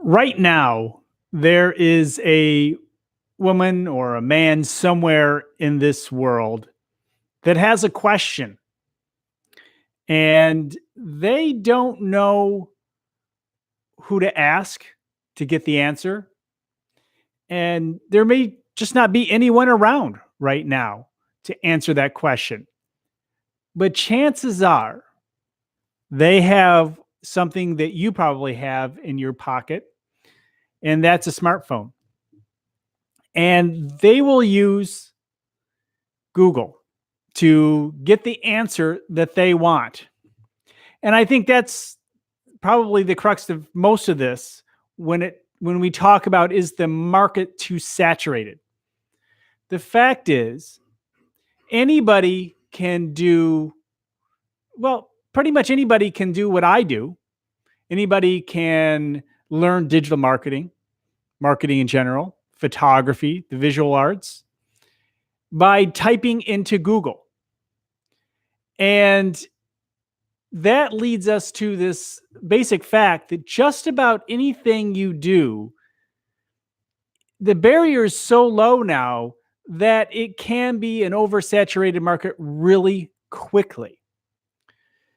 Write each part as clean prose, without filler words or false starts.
Right now, there is a woman or a man somewhere in this world that has a question and they don't know who to ask to get the answer. And there may just not be anyone around right now to answer that question. But chances are they have something that you probably have in your pocket, and that's a smartphone. And they will use Google to get the answer that they want. And I think that's probably the crux of most of this when we talk about, is the market too saturated? The fact is, anybody can do, well, pretty much anybody can do what I do. Anybody can learn digital marketing, marketing in general, photography, the visual arts, by typing into Google. And that leads us to this basic fact that just about anything you do, the barrier is so low now that it can be an oversaturated market really quickly.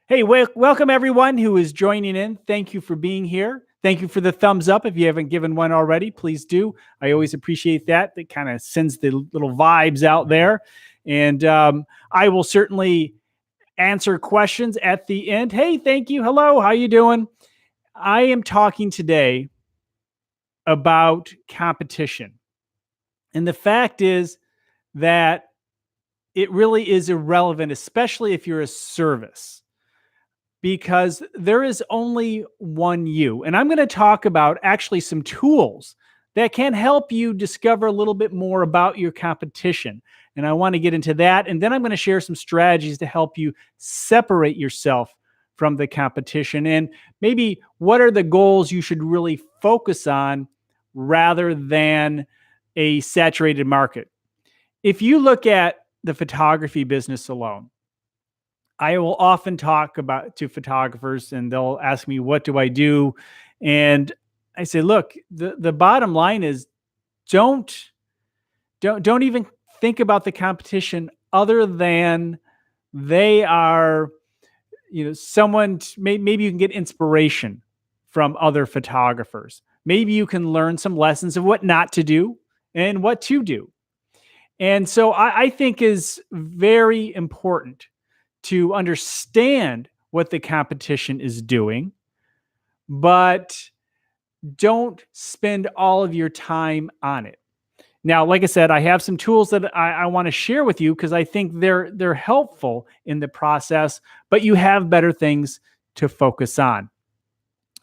Hey, welcome everyone who is joining in. Thank you for being here. Thank you for the thumbs up. If you haven't given one already, please do. I always appreciate that. That kind of sends the little vibes out there. And I will certainly answer questions at the end. Hey, thank you. Hello, how you doing? I am talking today about competition. And the fact is that it really is irrelevant, especially if you're a service, because there is only one you. And I'm going to talk about actually some tools that can help you discover a little bit more about your competition. And I want to get into that. And then I'm going to share some strategies to help you separate yourself from the competition. And maybe what are the goals you should really focus on rather than a saturated market. If you look at the photography business alone, I will often talk to photographers and they'll ask me, what do I do? And I say, look, the bottom line is don't even think about the competition other than they are, someone, maybe you can get inspiration from other photographers. Maybe you can learn some lessons of what not to do and what to do. And so I think is very important to understand what the competition is doing, but don't spend all of your time on it. Now, like I said, I have some tools that I want to share with you because I think they're helpful in the process, but you have better things to focus on.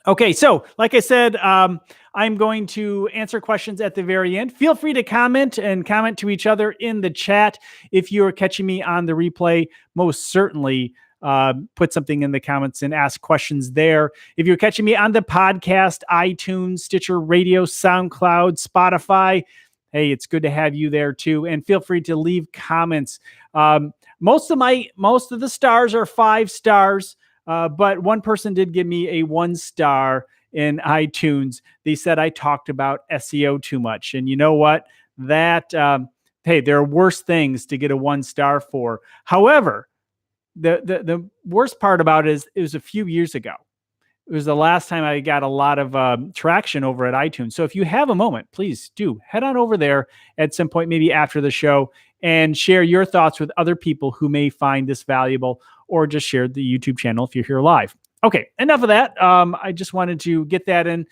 Okay, so like I said, I'm going to answer questions at the very end. Feel free to comment to each other in the chat. If you are catching me on the replay, most certainly put something in the comments and ask questions there. If you're catching me on the podcast, iTunes, Stitcher Radio, SoundCloud, Spotify, hey, it's good to have you there too. And feel free to leave comments. Most of the stars are 5 stars. But one person did give me a 1 star in iTunes. They said I talked about SEO too much. And you know what? Hey, there are worse things to get a 1 star for. However, the worst part about it is it was a few years ago. It was the last time I got a lot of traction over at iTunes. So if you have a moment, please do head on over there at some point, maybe after the show, and share your thoughts with other people who may find this valuable, or just share the YouTube channel if you're here live. Okay, enough of that. I just wanted to get that in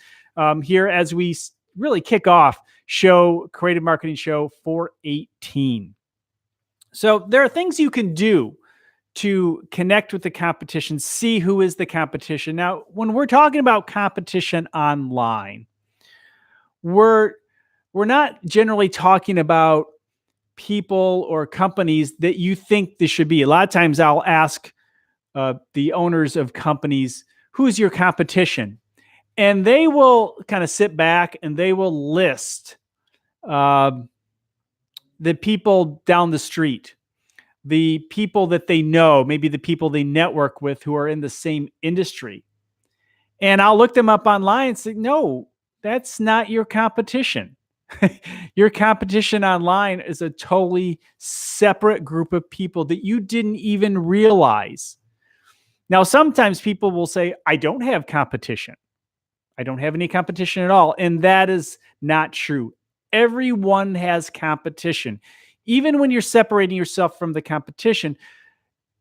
here as we really kick off Creative Marketing Show 418. So there are things you can do to connect with the competition, see who is the competition. Now, when we're talking about competition online, we're not generally talking about people or companies that you think this should be. A lot of times I'll ask the owners of companies, who's your competition? And they will kind of sit back and they will list the people down the street, the people that they know, maybe the people they network with who are in the same industry. And I'll look them up online and say, no, That's not your competition. Your competition online is a totally separate group of people that you didn't even realize. Now, sometimes people will say, I don't have competition. I don't have any competition at all. And that is not true. Everyone has competition. Even when you're separating yourself from the competition,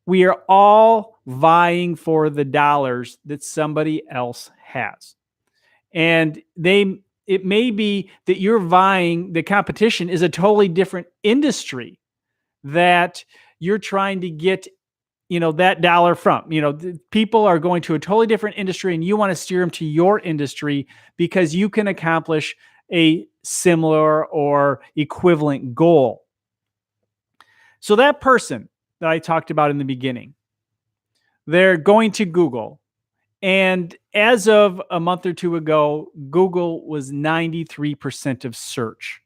we are all vying for the dollars that somebody else has. And it may be that you're vying, the competition is a totally different industry that you're trying to get that dollar from. People are going to a totally different industry and you want to steer them to your industry because you can accomplish a similar or equivalent goal. So that person that I talked about in the beginning, they're going to Google. And as of a month or two ago, Google was 93% of search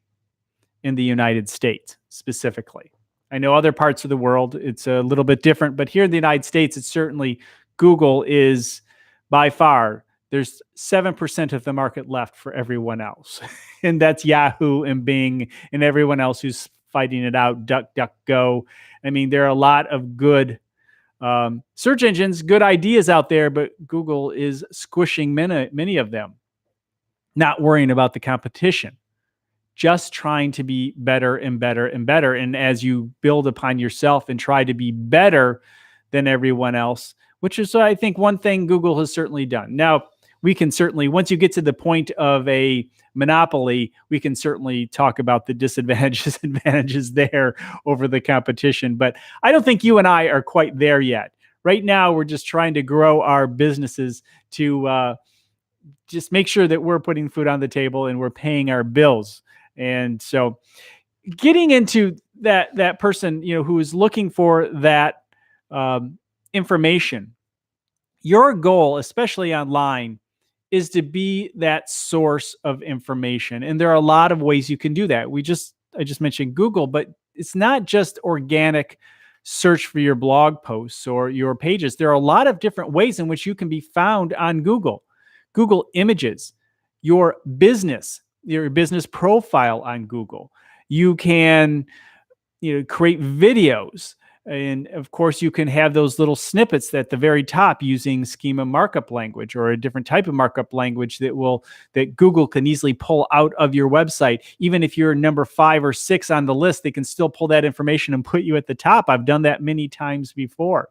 in the United States specifically. I know other parts of the world, it's a little bit different, but here in the United States, it's certainly Google is by far, there's 7% of the market left for everyone else. And that's Yahoo and Bing and everyone else who's fighting it out, DuckDuckGo. I mean, there are a lot of good search engines, good ideas out there, but Google is squishing many of them, not worrying about the competition, just trying to be better and better and better. And as you build upon yourself and try to be better than everyone else, which is, I think, one thing Google has certainly done. Now, we can certainly, once you get to the point of a monopoly, we can certainly talk about the disadvantages, advantages there over the competition. But I don't think you and I are quite there yet. Right now, we're just trying to grow our businesses to just make sure that we're putting food on the table and we're paying our bills. And so getting into that person, who is looking for that information, your goal, especially online, is to be that source of information. And there are a lot of ways you can do that. I just mentioned Google, but it's not just organic search for your blog posts or your pages. There are a lot of different ways in which you can be found on Google. Google Images, your business profile on Google. You can, create videos. And of course, you can have those little snippets at the very top using schema markup language or a different type of markup language that Google can easily pull out of your website. Even if you're number 5 or 6 on the list, they can still pull that information and put you at the top. I've done that many times before.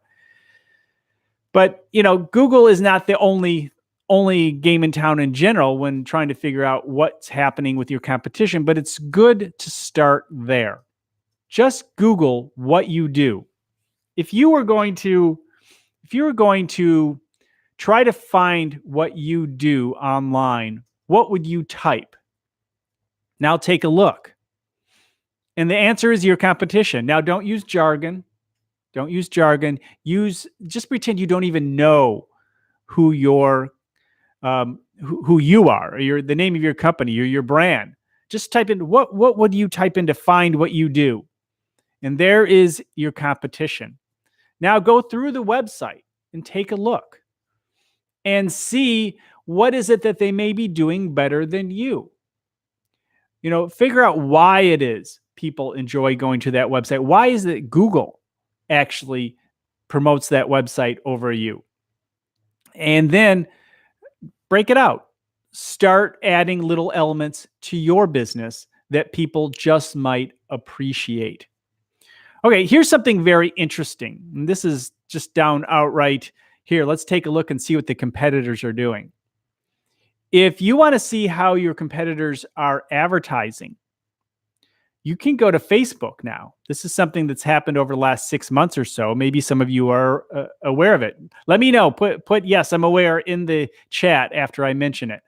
But, Google is not the only game in town in general when trying to figure out what's happening with your competition, but it's good to start there. Just Google what you do. If you were going to try to find what you do online, what would you type? Now take a look. And the answer is your competition. Now don't use jargon. Just pretend you don't even know who who you are, or the name of your company or your brand. Just type in what would you type in to find what you do? And there is your competition. Now go through the website and take a look and see what is it that they may be doing better than you. Figure out why it is people enjoy going to that website. Why is it Google actually promotes that website over you? And then break it out. Start adding little elements to your business that people just might appreciate. Okay, here's something very interesting. And this is just down outright here. Let's take a look and see what the competitors are doing. If you want to see how your competitors are advertising, you can go to Facebook now. This is something that's happened over the last 6 months or so. Maybe some of you are aware of it. Let me know. Put yes, I'm aware in the chat after I mention it.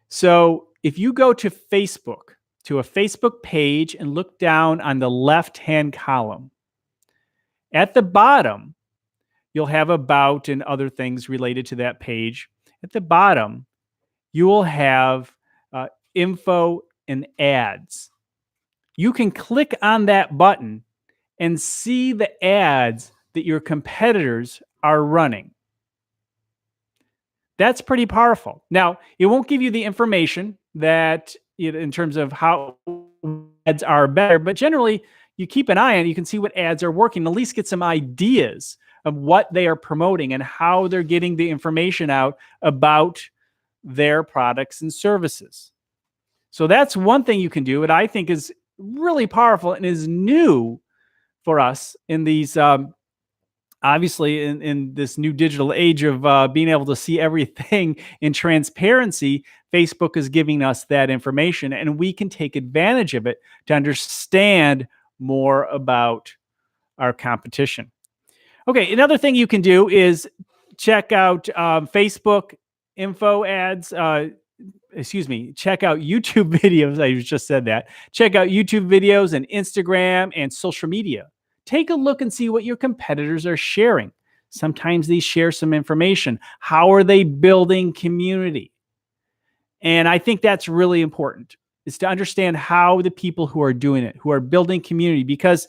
So if you go to Facebook, to a Facebook page and look down on the left-hand column, at the bottom, you'll have about and other things related to that page. At the bottom, you will have info and ads. You can click on that button and see the ads that your competitors are running. That's pretty powerful. Now, it won't give you the information that in terms of how ads are better, but generally you keep an eye on it, you can see what ads are working, at least get some ideas of what they are promoting and how they're getting the information out about their products and services. So that's one thing you can do, and I think is really powerful and is new for us in these obviously in this new digital age of being able to see everything in transparency. Facebook is giving us that information, and we can take advantage of it to understand more about our competition. Okay, another thing you can do is check out Facebook info ads. Check out YouTube videos. I just said that. Check out YouTube videos and Instagram and social media. Take a look and see what your competitors are sharing. Sometimes they share some information. How are they building community? And I think that's really important, is to understand how the people who are doing it, who are building community, because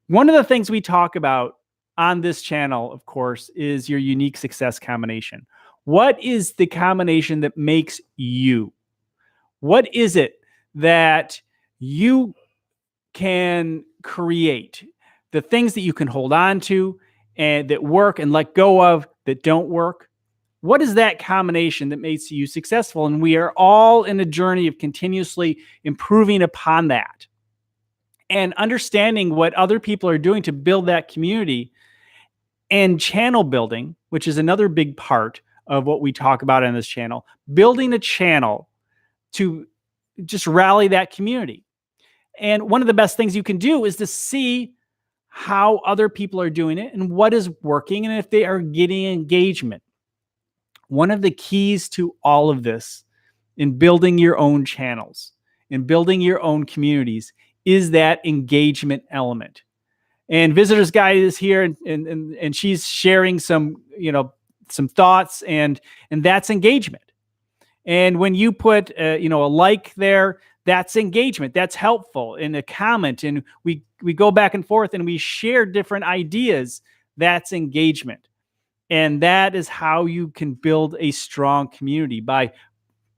one of the things we talk about on this channel, of course, is your unique success combination. What is the combination that makes you? What is it that you can create? The things that you can hold on to and that work and let go of that don't work. What is that combination that makes you successful? And we are all in a journey of continuously improving upon that and understanding what other people are doing to build that community, and channel building, which is another big part of what we talk about on this channel, building a channel to just rally that community. And one of the best things you can do is to see how other people are doing it and what is working and if they are getting engagement. One of the keys to all of this in building your own channels, in building your own communities, is that engagement element. And Visitor's Guide is here, and she's sharing some thoughts, and that's engagement. And when you put a like there, that's engagement. That's helpful. In a comment, and we go back and forth and we share different ideas. That's engagement. And that is how you can build a strong community. By,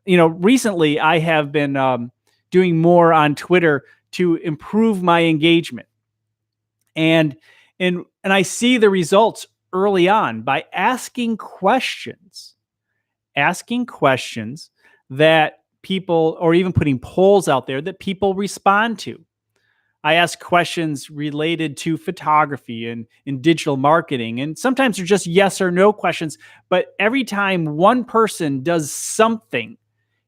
recently I have been doing more on Twitter to improve my engagement. And I see the results early on by asking questions that people, or even putting polls out there that people respond to. I ask questions related to photography and in digital marketing. And sometimes they're just yes or no questions. But every time one person does something,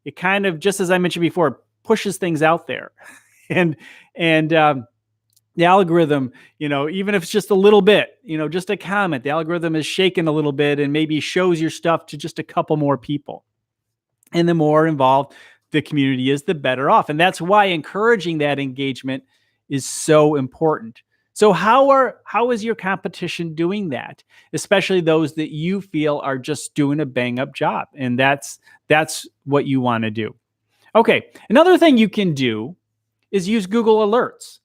it kind of, just as I mentioned before, pushes things out there. and the algorithm, even if it's just a little bit, just a comment, the algorithm is shaken a little bit and maybe shows your stuff to just a couple more people. And the more involved the community is, the better off. And that's why encouraging that engagement is so important. So how is your competition doing that? Especially those that you feel are just doing a bang up job. And that's what you want to do. Okay. Another thing you can do is use Google Alerts.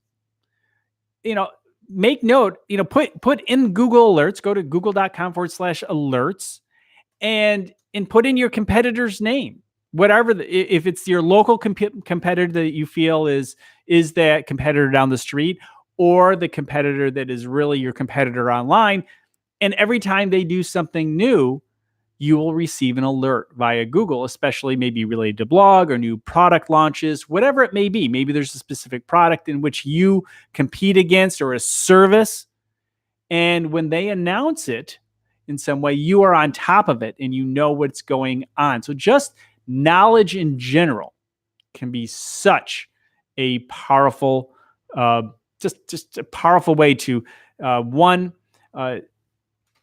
Make note, put in Google Alerts, go to google.com/alerts and put in your competitor's name. Whatever, if it's your local competitor that you feel is that competitor down the street, or the competitor that is really your competitor online. And every time they do something new, you will receive an alert via Google, especially maybe related to blog or new product launches, whatever it may be. Maybe there's a specific product in which you compete against, or a service. And when they announce it in some way, you are on top of it and you know what's going on. So just knowledge in general can be such a powerful, just a powerful way to, one,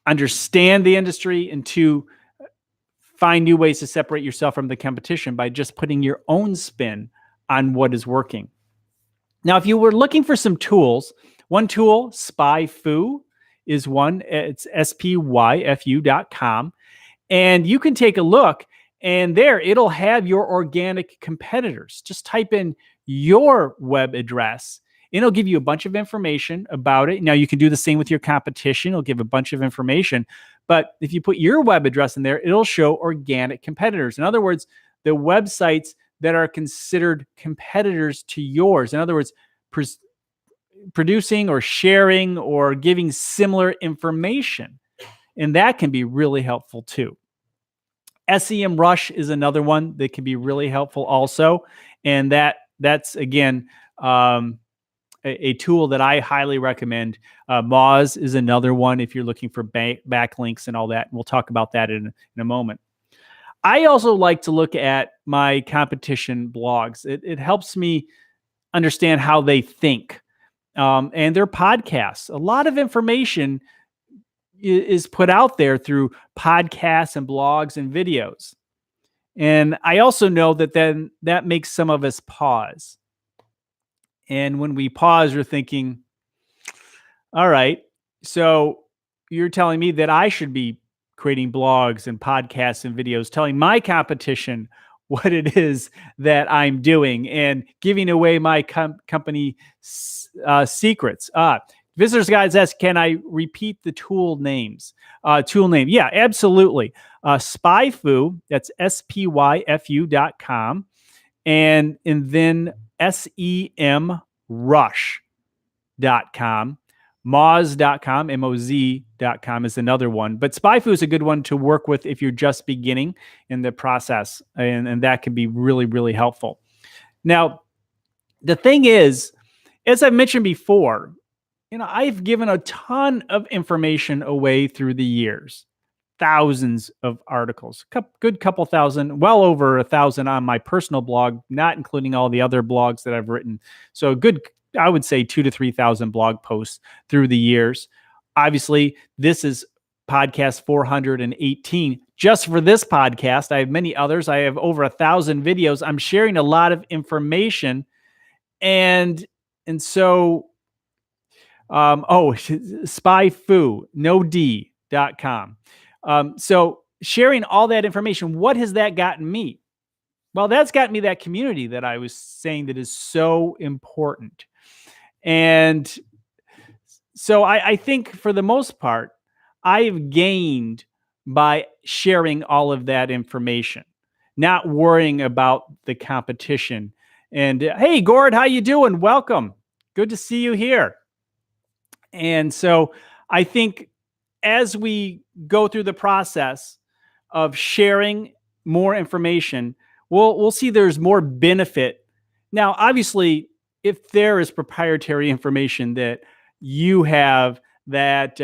understand the industry, and two, find new ways to separate yourself from the competition by just putting your own spin on what is working. Now, if you were looking for some tools, one tool, SpyFu, is one. It's spyfu.com. And you can take a look, and there it'll have your organic competitors. Just type in your web address it'll give you a bunch of information about it. Now you can do the same with your competition. It'll give a bunch of information, but if you put your web address in there, it'll show organic competitors. In other words, the websites that are considered competitors to yours. In other words, producing or sharing or giving similar information. And that can be really helpful too. SEMrush is another one that can be really helpful also. And that's again, a tool that I highly recommend. Moz is another one if you're looking for backlinks and all that. And we'll talk about that in a moment. I also like to look at my competition blogs. It helps me understand how they think, and their podcasts. A lot of information is put out there through podcasts and blogs and videos. And I also know that then that makes some of us pause. And when we pause, we're thinking, all right, so you're telling me that I should be creating blogs and podcasts and videos, telling my competition what it is that I'm doing and giving away my company secrets. Visitors Guides asks, can I repeat the tool names? Tool name. Yeah, absolutely. SpyFu, that's SPYFU.com. And then SEMrush.com. Moz.com, MOZ.com is another one. But SpyFu is a good one to work with if you're just beginning in the process. And that can be really, really helpful. Now, the thing is, as I've mentioned before, I've given a ton of information away through the years. Thousands of articles, good couple thousand, well over 1,000 on my personal blog, not including all the other blogs that I've written. So good, I would say 2,000 to 3,000 blog posts through the years. Obviously, this is podcast 418. Just for this podcast, I have many others. I have over 1,000 videos. I'm sharing a lot of information. And so, SpyFu, no D.com. So sharing all that information, what has that gotten me? Well, that's gotten me that community that I was saying that is so important. And so I think for the most part, I've gained by sharing all of that information, not worrying about the competition. And hey, Gord, how you doing? Welcome. Good to see you here. And so I think as we go through the process of sharing more information, we'll see there's more benefit. Now, obviously, if there is proprietary information that you have that,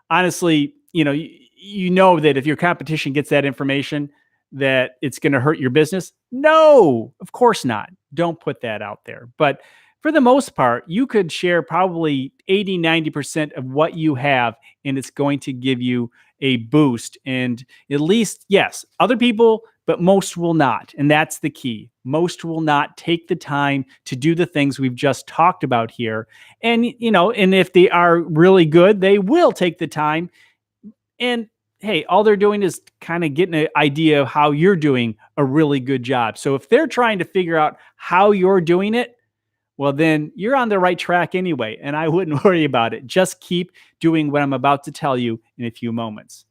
honestly, you know that if your competition gets that information, that it's going to hurt your business. No, of course not. Don't put that out there. But for the most part, you could share probably 80, 90% of what you have, and it's going to give you a boost. And at least, yes, other people, but most will not. And that's the key. Most will not take the time to do the things we've just talked about here. And, and if they are really good, they will take the time. And hey, all they're doing is kind of getting an idea of how you're doing a really good job. So if they're trying to figure out how you're doing it, well, then you're on the right track anyway, and I wouldn't worry about it. Just keep doing what I'm about to tell you in a few moments.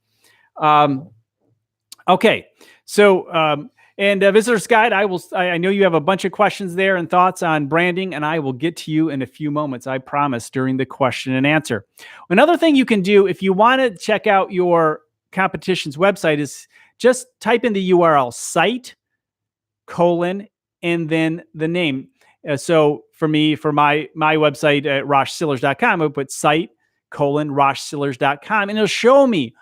Okay, so and Visitor's Guide, I know you have a bunch of questions there and thoughts on branding, and I will get to you in a few moments, I promise, during the question and answer. Another thing you can do if you want to check out your competition's website is just type in the URL site, and then the name. So for me, for my website at roshsillars.com, I would put site, roshsillars.com, and it'll show me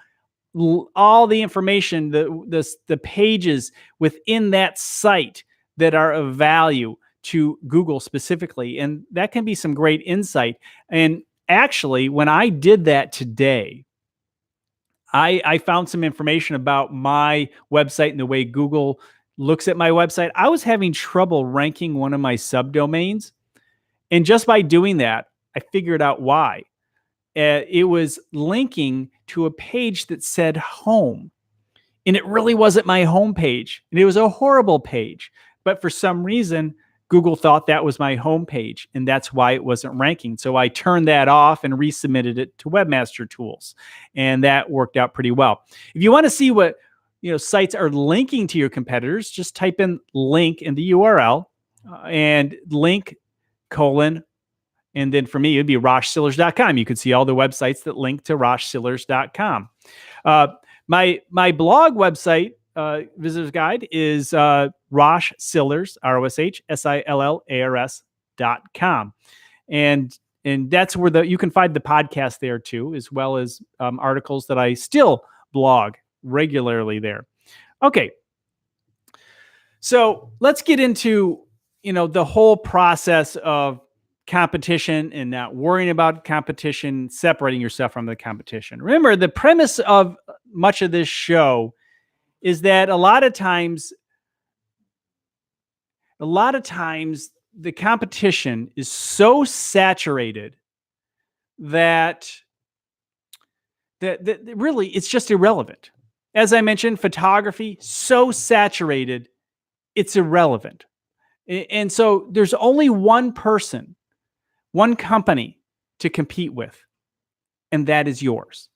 all the information, the pages within that site that are of value to Google specifically. And that can be some great insight. And actually, when I did that today, I found some information about my website and the way Google looks at my website. I was having trouble ranking one of my subdomains. And just by doing that, I figured out why. It was linking to a page that said home. And it really wasn't my home page. And it was a horrible page. But for some reason, Google thought that was my homepage, and that's why it wasn't ranking. So I turned that off and resubmitted it to Webmaster Tools, and that worked out pretty well. If you want to see what sites are linking to your competitors, just type in link in the URL and link colon. And then for me, it'd be roshsillars.com. You could see all the websites that link to roshsillars.com. My blog website, visitor's guide, is Rosh Sillars, ROSHSILLARS.com. And that's where you can find the podcast there too, as well as articles that I still blog regularly there. Okay. So let's get into, the whole process of competition and not worrying about competition, separating yourself from the competition. Remember, the premise of much of this show is that a lot of times the competition is so saturated that really it's just irrelevant. As I mentioned, photography, so saturated, it's irrelevant. And so there's only one person, one company to compete with, and that is yours.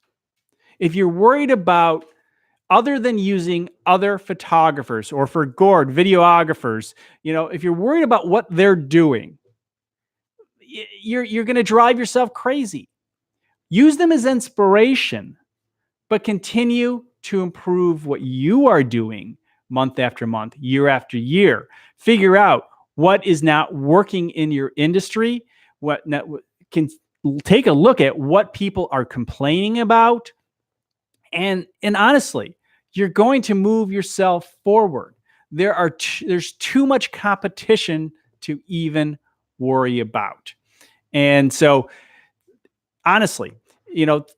If you're worried about, other than using other photographers or for Gord, videographers, if you're worried about what they're doing, you're going to drive yourself crazy. Use them as inspiration, but continue to improve what you are doing month after month, year after year. Figure out what is not working in your industry, can take a look at what people are complaining about. And honestly, you're going to move yourself forward. There's too much competition to even worry about. And so honestly,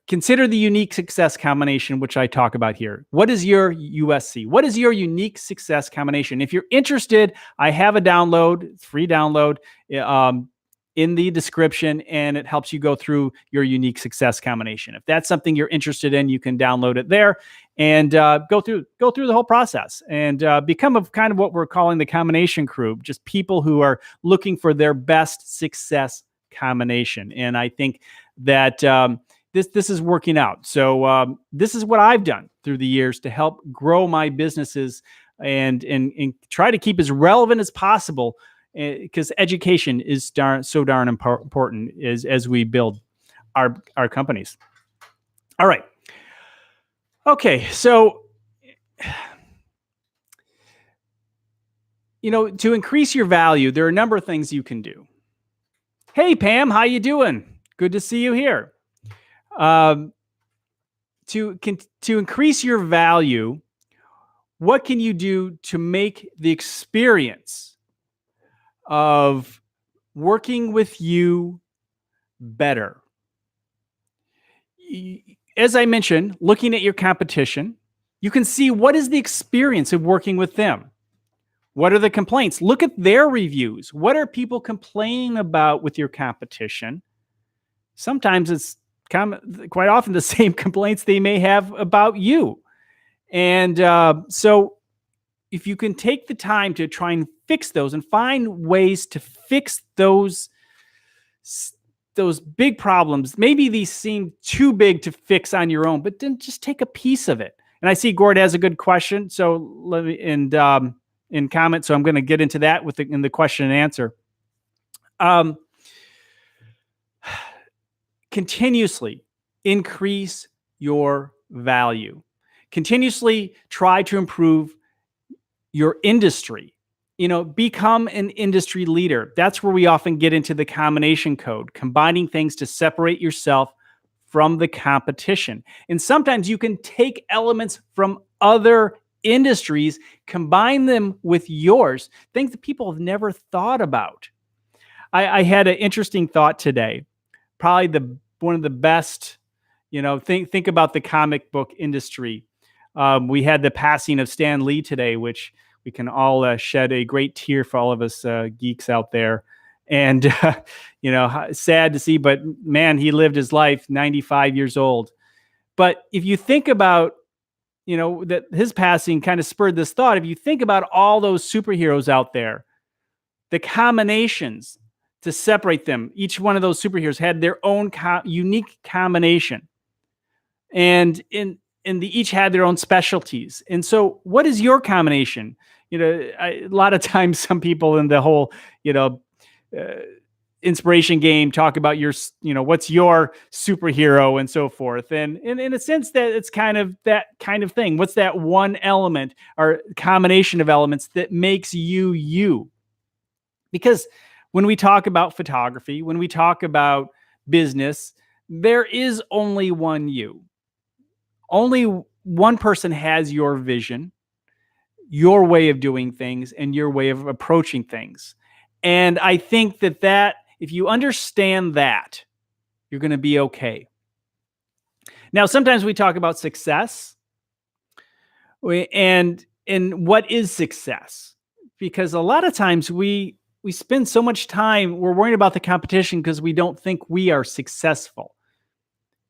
consider the unique success combination, which I talk about here. What is your USC? What is your unique success combination? If you're interested, I have a download, free download, in the description, and it helps you go through your unique success combination. If that's something you're interested in, you can download it there and go through the whole process and become a kind of what we're calling the combination crew, just people who are looking for their best success combination. And I think that this is working out. So this is what I've done through the years to help grow my businesses and try to keep as relevant as possible, because education is so darn important as we build our companies. All right. Okay. So, to increase your value, there are a number of things you can do. Hey, Pam, how you doing? Good to see you here. To increase your value, what can you do to make the experience of working with you better? As I mentioned, looking at your competition, you can see what is the experience of working with them. What are the complaints? Look at their reviews. What are people complaining about with your competition? Sometimes it's quite often the same complaints they may have about you. And so if you can take the time to try and fix those and find ways to fix those big problems, maybe these seem too big to fix on your own, but then just take a piece of it. And I see Gord has a good question. So let me, in comment. So I'm going to get into that in the question and answer. Continuously increase your value. Continuously try to improve your industry. Become an industry leader. That's where we often get into the combination code, combining things to separate yourself from the competition. And sometimes you can take elements from other industries, combine them with yours, things that people have never thought about. I had an interesting thought today. Probably one of the best, think about the comic book industry. We had the passing of Stan Lee today, which we can all shed a great tear for all of us geeks out there. And, sad to see, but man, he lived his life 95 years old. But if you think about, that his passing kind of spurred this thought. If you think about all those superheroes out there, the combinations to separate them. Each one of those superheroes had their own unique combination, and they each had their own specialties. And so, what is your combination? A lot of times, some people in the whole, uh, inspiration game talk about what's your superhero and so forth. And in a sense, that it's kind of that kind of thing. What's that one element or combination of elements that makes you you? Because when we talk about photography, when we talk about business, there is only one you. Only one person has your vision, your way of doing things, and your way of approaching things. And I think that if you understand that, you're going to be okay. Now, sometimes we talk about success and what is success? Because a lot of times we spend so much time, we're worrying about the competition because we don't think we are successful.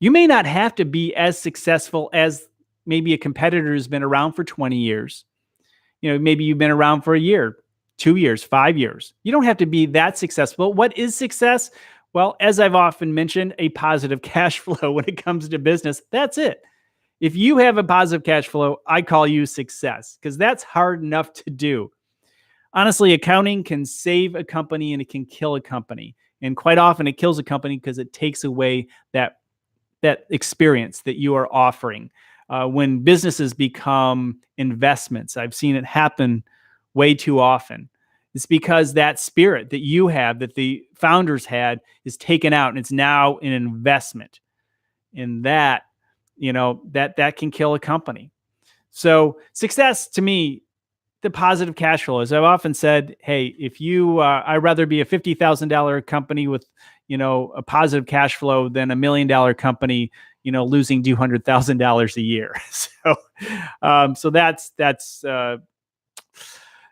You may not have to be as successful as maybe a competitor who's been around for 20 years. Maybe you've been around for a year, 2 years, 5 years. You don't have to be that successful. What is success? Well, as I've often mentioned, a positive cash flow when it comes to business. That's it. If you have a positive cash flow, I call you success, because that's hard enough to do. Honestly, accounting can save a company and it can kill a company. And quite often it kills a company because it takes away that experience that you are offering. When businesses become investments, I've seen it happen way too often. It's because that spirit that you have, that the founders had, is taken out and it's now an investment. And that can kill a company. So success to me, the positive cash flow, as I've often said, hey, if I'd rather be a $50,000 company with, a positive cash flow than $1 million company, losing $200,000 a year. So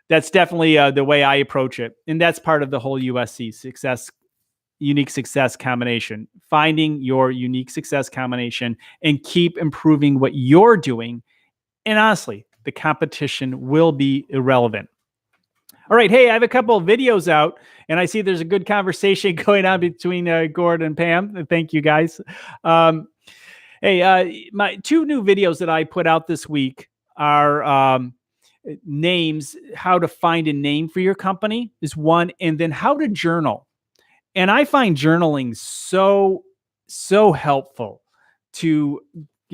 that's definitely the way I approach it. And that's part of the whole USC success, unique success combination, finding your unique success combination and keep improving what you're doing. And honestly, the competition will be irrelevant. All right. Hey, I have a couple of videos out and I see there's a good conversation going on between Gord and Pam. Thank you guys. My 2 new videos that I put out this week are names, how to find a name for your company is one, and then how to journal. And I find journaling so helpful to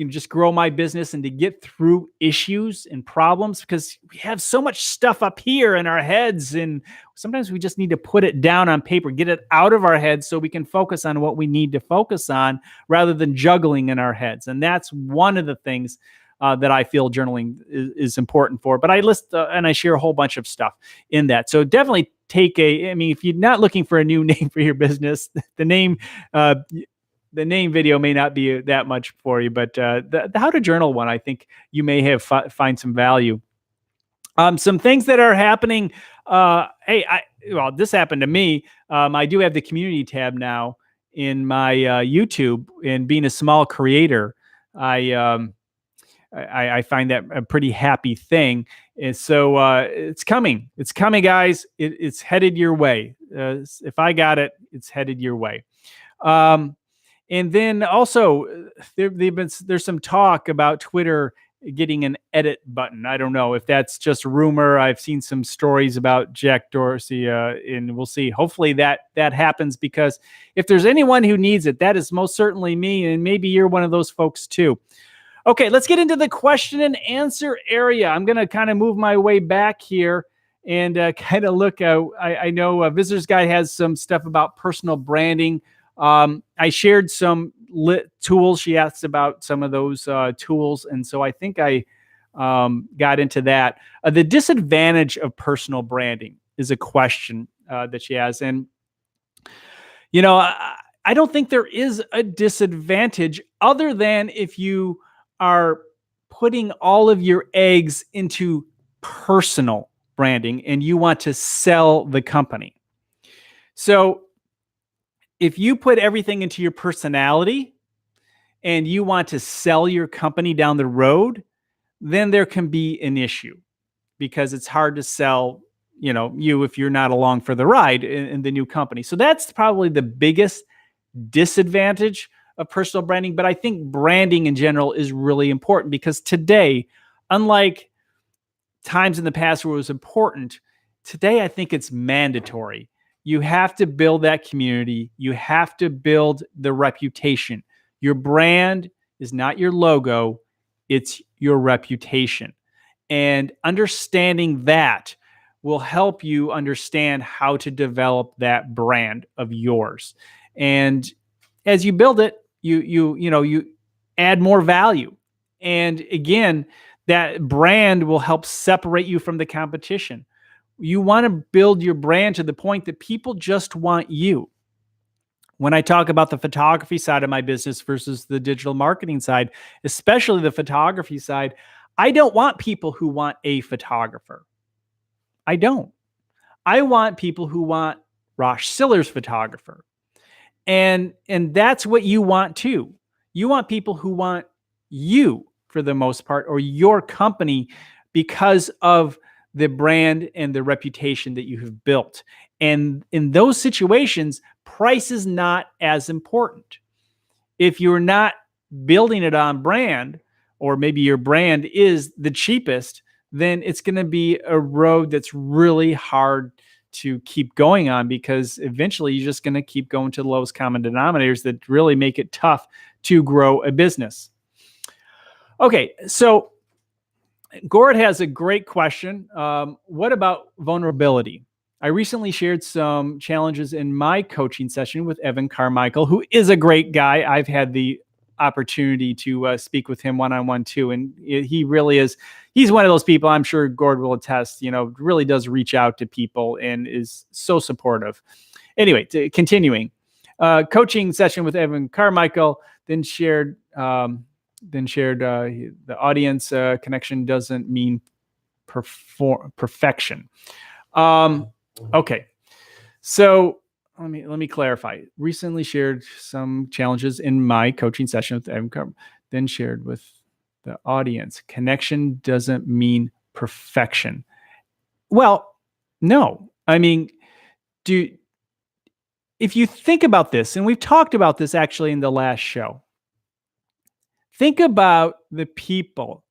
just grow my business and to get through issues and problems, because we have so much stuff up here in our heads, and sometimes we just need to put it down on paper, get it out of our heads so we can focus on what we need to focus on rather than juggling in our heads. And that's one of the things that I feel journaling is important for. But I list and I share a whole bunch of stuff in that. So definitely if you're not looking for a new name for your business, the name video may not be that much for you, but the how to journal one, I think you may have find some value. Some things that are happening. This happened to me. I do have the community tab now in my YouTube, and being a small creator, I find that a pretty happy thing. And so it's coming, guys. It's headed your way. If I got it, it's headed your way. And then also there's some talk about Twitter getting an edit button. I don't know if that's just rumor. I've seen some stories about Jack Dorsey, and we'll see. Hopefully that happens, because if there's anyone who needs it, that is most certainly me, and maybe you're one of those folks too. Okay, let's get into the question and answer area. I'm going to kind of move my way back here and kind of look. I know Visitor's Guide has some stuff about personal branding. I shared some tools. She asked about some of those tools. And so I think I got into that. The disadvantage of personal branding is a question that she has. And, I don't think there is a disadvantage, other than if you are putting all of your eggs into personal branding and you want to sell the company. So if you put everything into your personality and you want to sell your company down the road, then there can be an issue, because it's hard to sell you if you're not along for the ride in the new company. So that's probably the biggest disadvantage of personal branding. But I think branding in general is really important because today, unlike times in the past where it was important, today I think it's mandatory. You have to build that community. You have to build the reputation. Your brand is not your logo, it's your reputation. And understanding that will help you understand how to develop that brand of yours. And as you build it, you add more value. And again, that brand will help separate you from the competition. You want to build your brand to the point that people just want you. When I talk about the photography side of my business versus the digital marketing side, especially the photography side, I don't want people who want a photographer. I don't. I want people who want Rosh Sillars photographer. And that's what you want too. You want people who want you for the most part, or your company, because of the brand and the reputation that you have built. And in those situations, price is not as important. If you're not building it on brand, or maybe your brand is the cheapest, then it's going to be a road that's really hard to keep going on, because eventually you're just going to keep going to the lowest common denominators that really make it tough to grow a business. Okay, so Gord has a great question. What about vulnerability? I recently shared some challenges in my coaching session with Evan Carmichael, who is a great guy. I've had the opportunity to speak with him one-on-one too. And he really is, he's one of those people, I'm sure Gord will attest, really does reach out to people and is so supportive. Anyway, continuing, coaching session with Evan Carmichael, then shared the audience connection doesn't mean perfection. Okay. So let me clarify. Recently shared some challenges in my coaching session with Evan Carmichael, then shared with the audience. Connection doesn't mean perfection. Well, no. I mean, if you think about this, and we've talked about this actually in the last show, think about the people,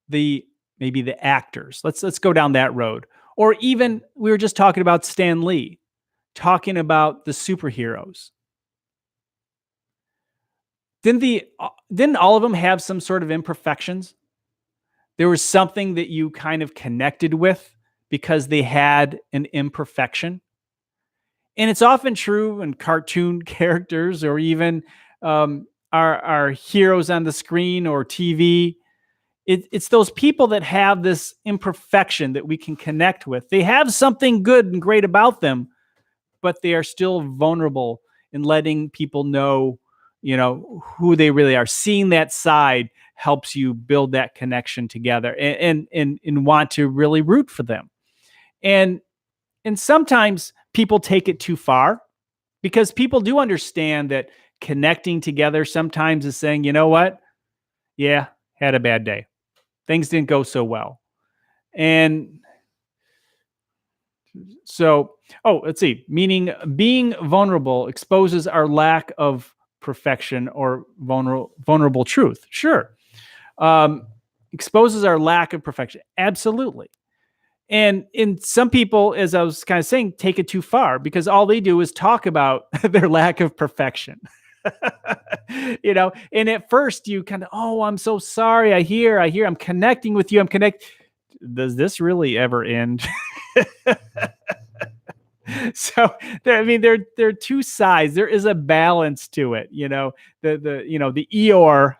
maybe the actors. Let's go down that road. Or even, we were just talking about Stan Lee, talking about the superheroes. Didn't all of them have some sort of imperfections? There was something that you kind of connected with because they had an imperfection. And it's often true in cartoon characters, or even our heroes on the screen or TV. It's those people that have this imperfection that we can connect with. They have something good and great about them, but they are still vulnerable in letting people know, who they really are. Seeing that side helps you build that connection together and want to really root for them. And sometimes people take it too far, because people do understand that connecting together sometimes is saying, you know what? Yeah, had a bad day. Things didn't go so well. And so, let's see. Meaning, being vulnerable exposes our lack of perfection or vulnerable truth. Sure. Exposes our lack of perfection. Absolutely. And in some people, as I was kind of saying, take it too far, because all they do is talk about their lack of perfection. And at first you kind of, I'm so sorry. I hear, I'm connecting with you. Does this really ever end? So there are two sides. There is a balance to it. The Eeyore,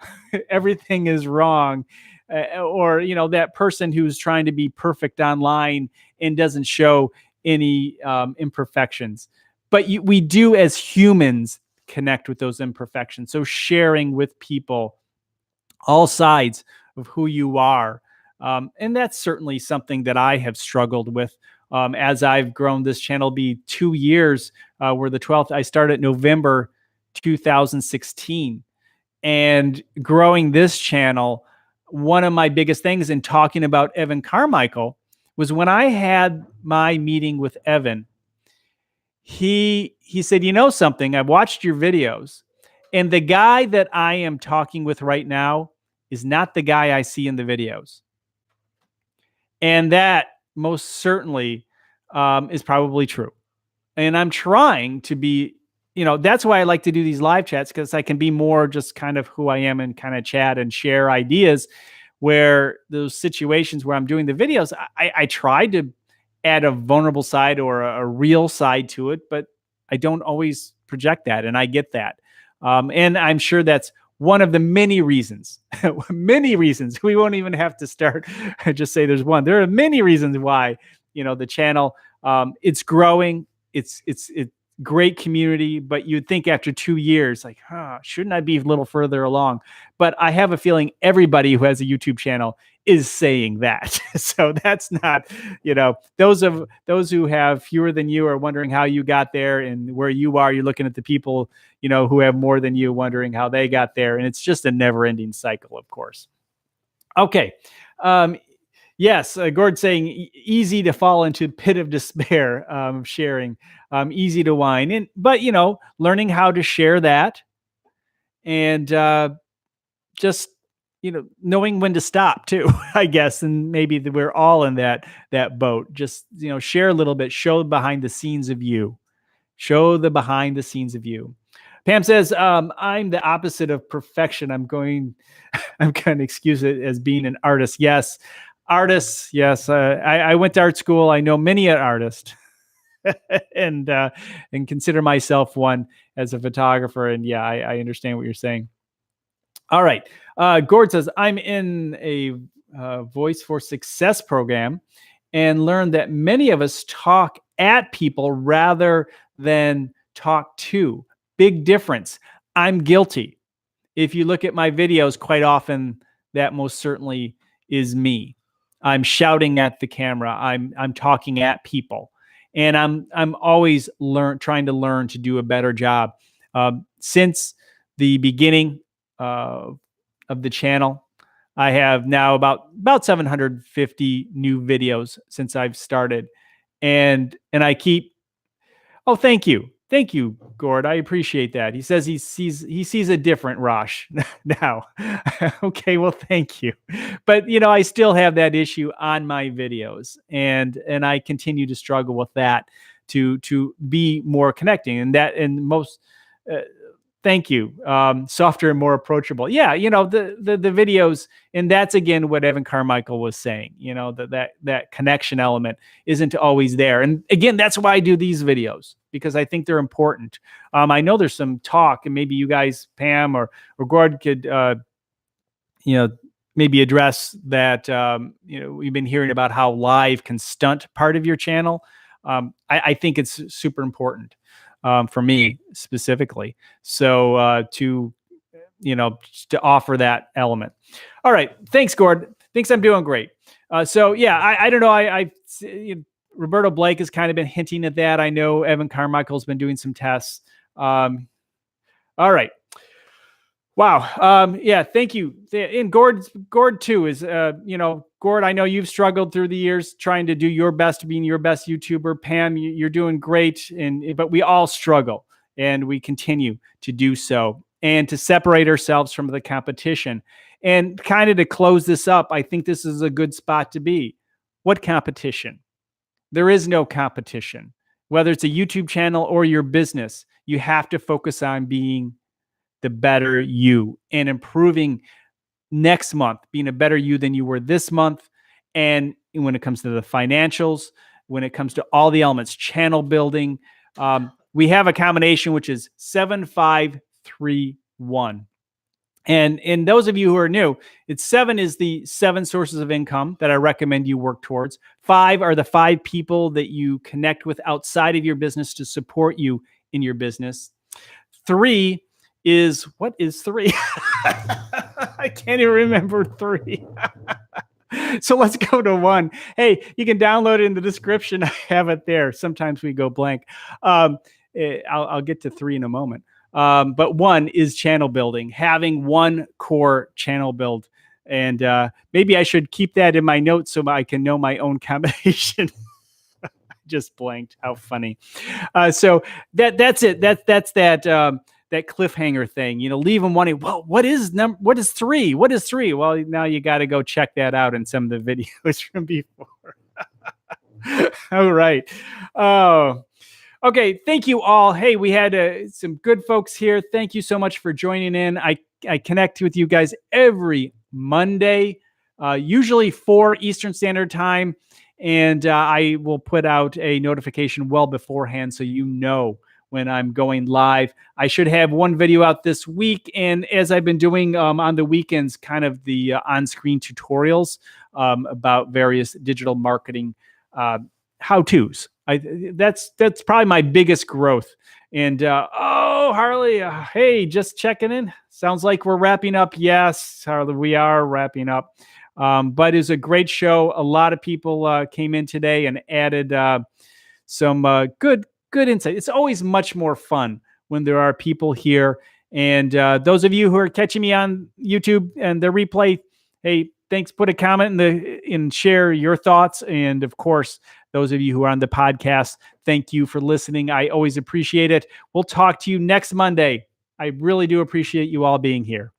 everything is wrong. Or that person who's trying to be perfect online and doesn't show any imperfections. But we do, as humans, connect with those imperfections. So sharing with people all sides of who you are. And that's certainly something that I have struggled with as I've grown. This channel be 2 years. We're the 12th. I started November 2016. And growing this channel, one of my biggest things in talking about Evan Carmichael was when I had my meeting with Evan. He said, "You know something? I've watched your videos, and the guy that I am talking with right now is not the guy I see in the videos." And that most certainly is probably true. And I'm trying to be, that's why I like to do these live chats, because I can be more just kind of who I am and kind of chat and share ideas. Where those situations where I'm doing the videos, I try to add a vulnerable side or a real side to it, but I don't always project that. And I get that. And I'm sure that's one of the many reasons, many reasons. We won't even have to start, just say there's one. There are many reasons why, the channel, it's growing. It's great community, but you'd think after 2 years, like, shouldn't I be a little further along? But I have a feeling everybody who has a YouTube channel is saying that. So that's not, those who have fewer than you are wondering how you got there, and where you are, you're looking at the people, who have more than you, wondering how they got there. And it's just a never ending cycle, of course. Okay. Yes, Gord saying easy to fall into pit of despair, sharing, easy to whine. But, learning how to share that, and just, knowing when to stop too, I guess. And maybe we're all in that boat. Just, share a little bit, show behind the scenes of you. Show the behind the scenes of you. Pam says, I'm the opposite of perfection. I'm going to excuse it as being an artist. Yes. Artists, yes. I went to art school. I know many an artist, and consider myself one as a photographer. And yeah, I understand what you're saying. All right. Gord says, I'm in a Voice for Success program, and learned that many of us talk at people rather than talk to. Big difference. I'm guilty. If you look at my videos, quite often that most certainly is me. I'm shouting at the camera. I'm talking at people, and I'm always trying to learn to do a better job. Since the beginning of the channel, I have now about 750 new videos since I've started, and I keep. Oh, thank you. Thank you, Gord. I appreciate that. He says he sees a different Rosh now. Okay, well, thank you. But I still have that issue on my videos, and I continue to struggle with that, to be more connecting, and most. Thank you. Softer and more approachable. Yeah, the videos, and that's again what Evan Carmichael was saying. That connection element isn't always there, and again, that's why I do these videos, because I think they're important. I know there's some talk, and maybe you guys, Pam or Gord, could maybe address that. We've been hearing about how live can stunt part of your channel. I think it's super important. For me specifically. So to offer that element. All right. Thanks, Gord. Thinks I'm doing great. So yeah, I don't know. Roberto Blake has kind of been hinting at that. I know Evan Carmichael's been doing some tests. All right. Wow. Yeah. Thank you. And Gord too is, Gord, I know you've struggled through the years trying to do your best, being your best YouTuber. Pam, you're doing great. But we all struggle, and we continue to do so, and to separate ourselves from the competition. And kind of to close this up, I think this is a good spot to be. What competition? There is no competition. Whether it's a YouTube channel or your business, you have to focus on being the better you, and improving next month, being a better you than you were this month. And when it comes to the financials, when it comes to all the elements, channel building, we have a combination which is 7-5-3-1. And those of you who are new, 7 is the 7 sources of income that I recommend you work towards. 5 are the 5 people that you connect with outside of your business to support you in your business. 3 is, what is 3? I can't even remember 3. So let's go to 1. Hey, you can download it in the description. I have it there. Sometimes we go blank. I'll get to 3 in a moment. But 1 is channel building, having one core channel build. And maybe I should keep that in my notes so I can know my own combination. Just blanked. How funny. So that's it. That's that that cliffhanger thing. Leave them wanting. Well, what is 3? What is 3? Well, now you got to go check that out in some of the videos from before. All right. Oh, okay. Thank you all. Hey, we had some good folks here. Thank you so much for joining in. I connect with you guys every Monday, usually 4 Eastern Standard Time. And I will put out a notification well beforehand so you know when I'm going live. I should have one video out this week. And as I've been doing on the weekends, kind of the on-screen tutorials about various digital marketing how-tos. That's probably my biggest growth. And Harley, hey, just checking in. Sounds like we're wrapping up. Yes, Harley, we are wrapping up. But it's a great show. A lot of people came in today and added some good insight. It's always much more fun when there are people here. And those of you who are catching me on YouTube and the replay, hey, thanks. Put a comment and share your thoughts. And of course, those of you who are on the podcast, thank you for listening. I always appreciate it. We'll talk to you next Monday. I really do appreciate you all being here.